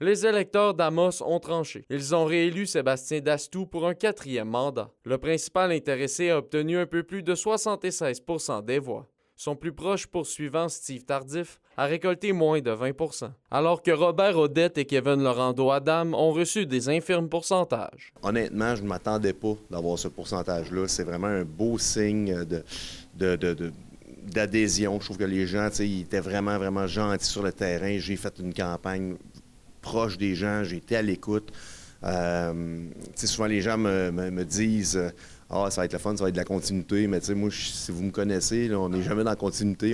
Les électeurs d'Amos ont tranché. Ils ont réélu Sébastien Dastou pour un 4e mandat. Le principal intéressé a obtenu un peu plus de 76 % des voix. Son plus proche poursuivant, Steve Tardif, a récolté moins de 20 %, alors que Robert Audette et Kevin Laurando-Adam ont reçu des infirmes pourcentages. Honnêtement, je ne m'attendais pas d'avoir ce pourcentage-là. C'est vraiment un beau signe d'adhésion. Je trouve que les gens, ils étaient vraiment, vraiment gentils sur le terrain. J'ai fait une campagne proche des gens, j'ai été à l'écoute. Souvent, les gens me disent ah, ça va être le fun, ça va être de la continuité. Mais moi, si vous me connaissez, là, on n'est jamais dans la continuité.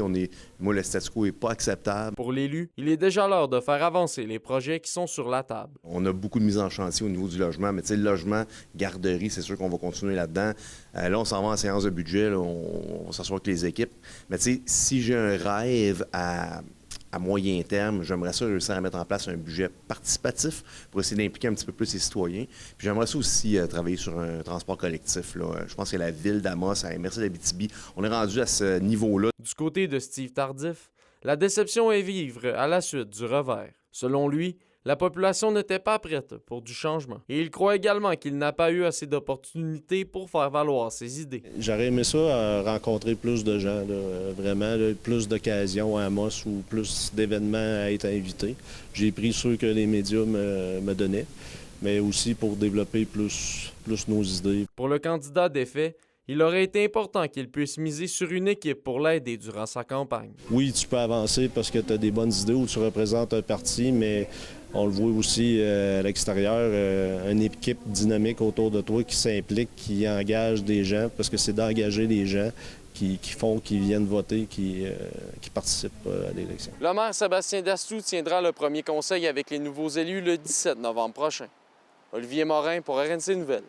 Moi, le statu quo n'est pas acceptable. Pour l'élu, il est déjà l'heure de faire avancer les projets qui sont sur la table. On a beaucoup de mise en chantier au niveau du logement, mais le logement, garderie, c'est sûr qu'on va continuer là-dedans. Là, on s'en va en séance de budget, là, on va s'asseoir avec les équipes. Mais si j'ai un rêve à moyen terme, j'aimerais ça réussir à mettre en place un budget participatif pour essayer d'impliquer un petit peu plus les citoyens. Puis j'aimerais ça aussi travailler sur un transport collectif, là. Je pense que la ville d'Amos, à MRC-Abitibi, on est rendu à ce niveau-là. Du côté de Steve Tardif, la déception est vive à la suite du revers. Selon lui, la population n'était pas prête pour du changement. Et il croit également qu'il n'a pas eu assez d'opportunités pour faire valoir ses idées. J'aurais aimé ça, rencontrer plus de gens, là, vraiment, là, plus d'occasions à Amos ou plus d'événements à être invité. J'ai pris ceux que les médias me donnaient, mais aussi pour développer plus nos idées. Pour le candidat défait, il aurait été important qu'il puisse miser sur une équipe pour l'aider durant sa campagne. Oui, tu peux avancer parce que tu as des bonnes idées ou tu représentes un parti, mais on le voit aussi à l'extérieur, une équipe dynamique autour de toi qui s'implique, qui engage des gens, parce que c'est d'engager des gens qui viennent voter, qui participent à l'élection. Le maire Sébastien Dastou tiendra le premier conseil avec les nouveaux élus le 17 novembre prochain. Olivier Morin pour RNC Nouvelles.